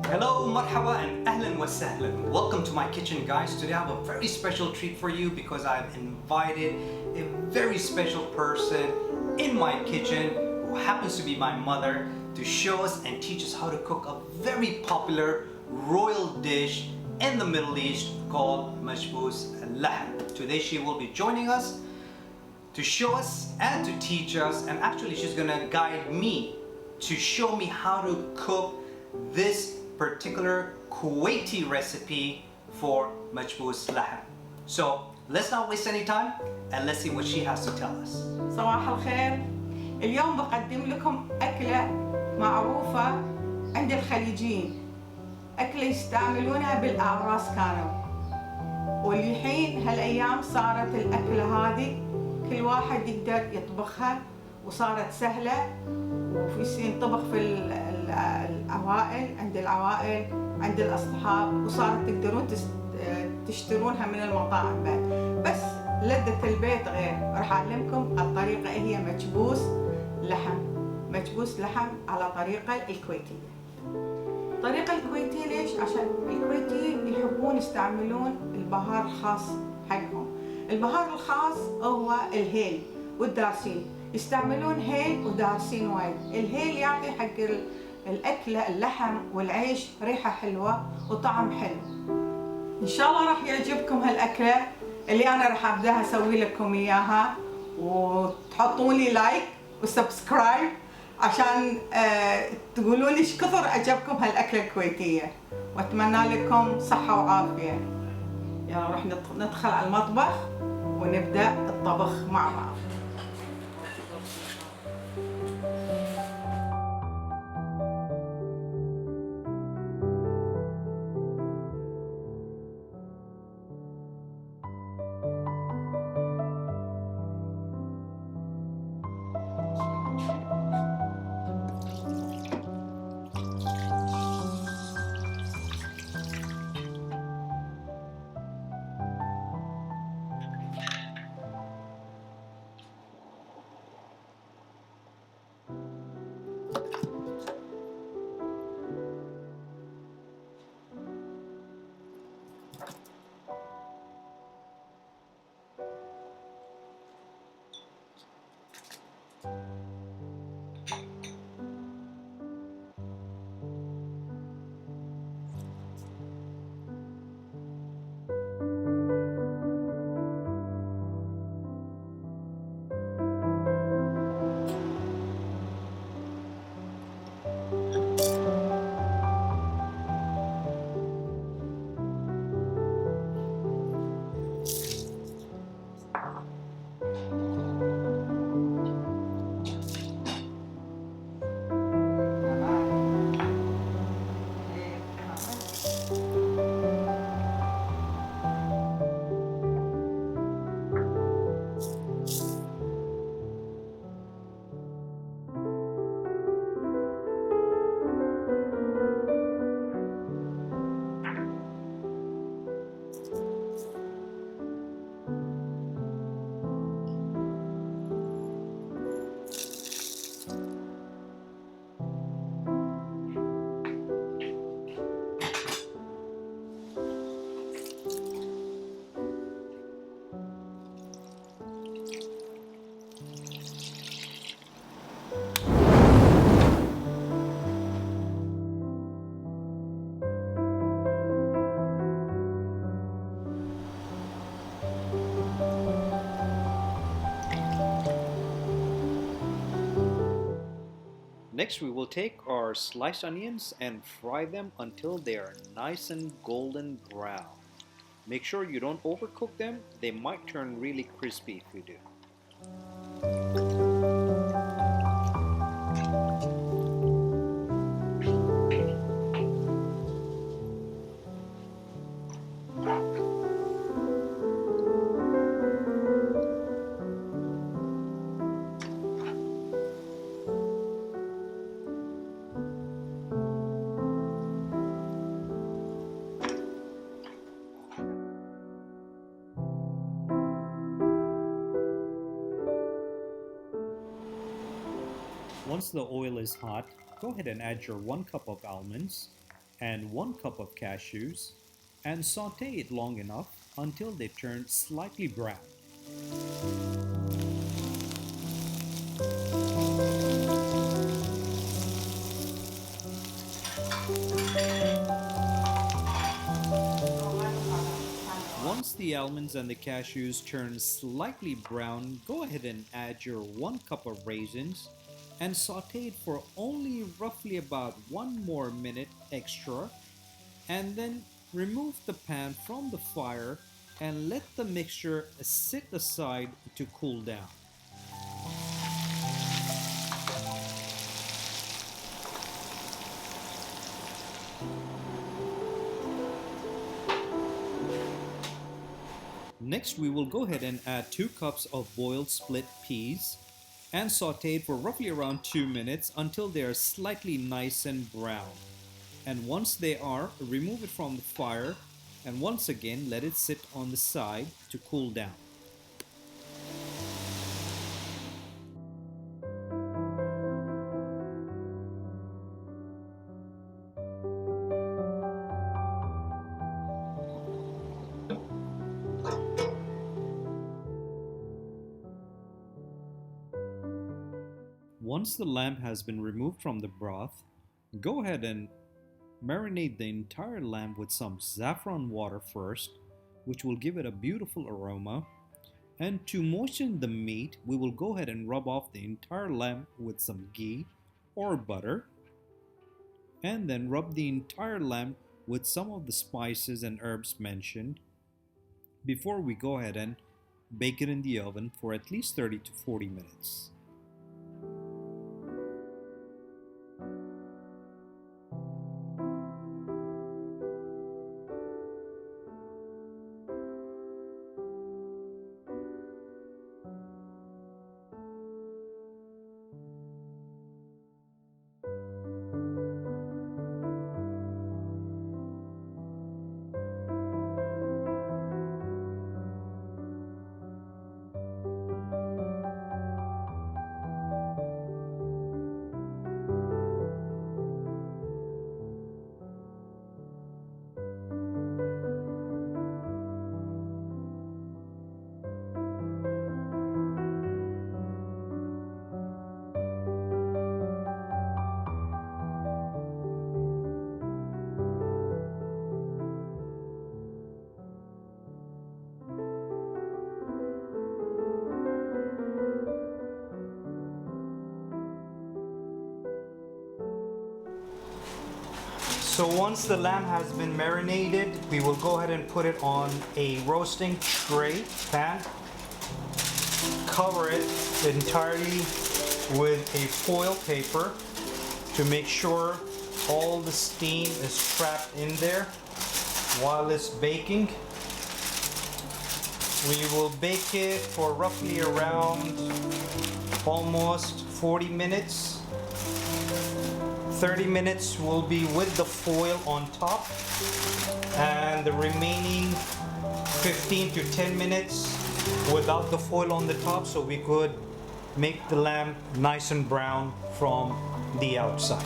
Hello, marhaba and ahlan wa sahlan. Welcome to my kitchen, guys. Today I have a very special treat for you because I've invited a very special person in my kitchen who happens to be my mother to show us and teach us how to cook a very popular royal dish in the Middle East called Majboos lahm. Today she will be joining us to show us and to teach us, and actually she's gonna guide me to show me how to cook this particular Kuwaiti recipe for Majboos lahm. So let's not waste any time and let's see what she has to tell us. صباح الخير. اليوم بقدم لكم أكلة معروفة عند الخليجيين، أكلة يستعملونها بالأعراس كانوا، والحين هالأيام صارت الأكلة هذه كل واحد يقدر يطبخها وصارت سهلة وفي ينطبخ في العوائل، عند العوائل عند الأصحاب، وصارت تقدرون تشترونها من المطاعم بعد. بس لذة البيت غير. راح أعلمكم الطريقة هي مجبوس لحم. مجبوس لحم على طريقة الكويتية. الطريقة الكويتية ليش؟ عشان الكويتيين يحبون يستعملون البهار الخاص حقهم. البهار الخاص هو الهيل والدارسين، يستعملون هيل ودارسين وايد. الهيل يعطي حق الأكلة اللحم والعيش ريحة حلوة وطعم حلو. إن شاء الله راح يعجبكم هالأكلة اللي أنا راح أبدأ أسوي لكم إياها، وتحطون لي لايك وسبسكرايب عشان تقولوا لي إيش كثر عجبكم هالأكلة الكويتية، وأتمنى لكم صحة وعافية. يلا راح ندخل على المطبخ ونبدأ الطبخ مع بعض. Next, we will take our sliced onions and fry them until they are nice and golden brown. Make sure you don't overcook them, they might turn really crispy if you do. Once the oil is hot, go ahead and add your 1 cup of almonds, and 1 cup of cashews and saute it long enough until they turn slightly brown. Once the almonds and the cashews turn slightly brown, go ahead and add your 1 cup of raisins and saute it for only roughly about 1 more minute extra, and then remove the pan from the fire and let the mixture sit aside to cool down. Next, we will go ahead and add 2 cups of boiled split peas and saute it for roughly around 2 minutes until they are slightly nice and brown. And once they are, remove it from the fire and once again let it sit on the side to cool down. Once the lamb has been removed from the broth, go ahead and marinate the entire lamb with some saffron water first, which will give it a beautiful aroma. And to moisten the meat, we will go ahead and rub off the entire lamb with some ghee or butter, and then rub the entire lamb with some of the spices and herbs mentioned before we go ahead and bake it in the oven for at least 30 to 40 minutes. So once the lamb has been marinated, we will go ahead and put it on a roasting tray pan. Cover it entirely with a foil paper to make sure all the steam is trapped in there while it's baking. We will bake it for roughly around almost 40 minutes. 30 minutes will be with the foil on top, and the remaining 15 to 10 minutes without the foil on the top, so we could make the lamb nice and brown from the outside.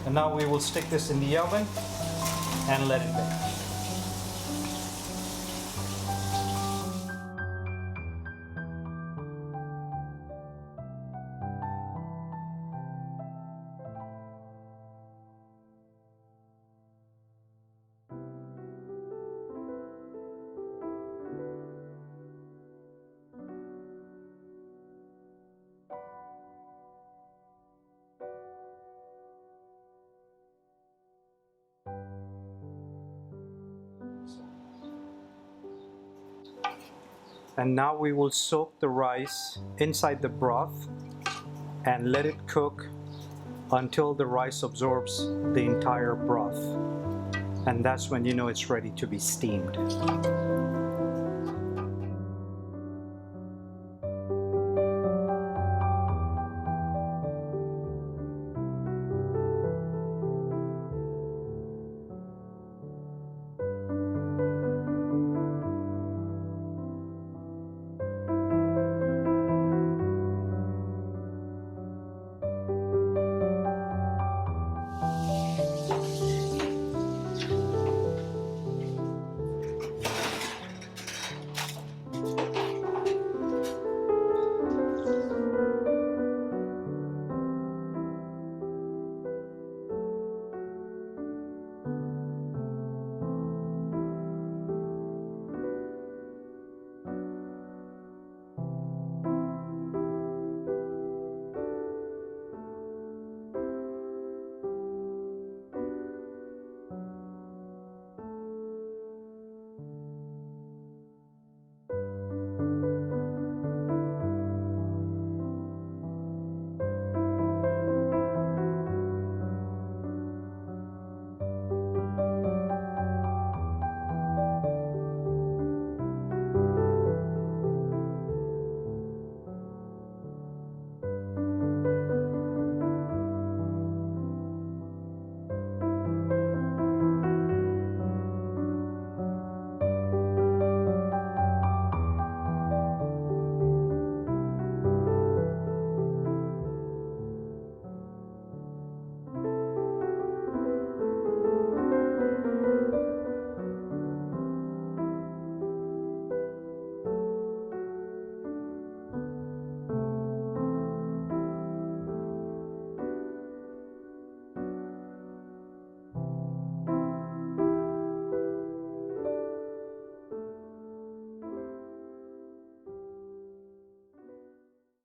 And now we will stick this in the oven and let it bake. And now we will soak the rice inside the broth and let it cook until the rice absorbs the entire broth. And that's when you know it's ready to be steamed.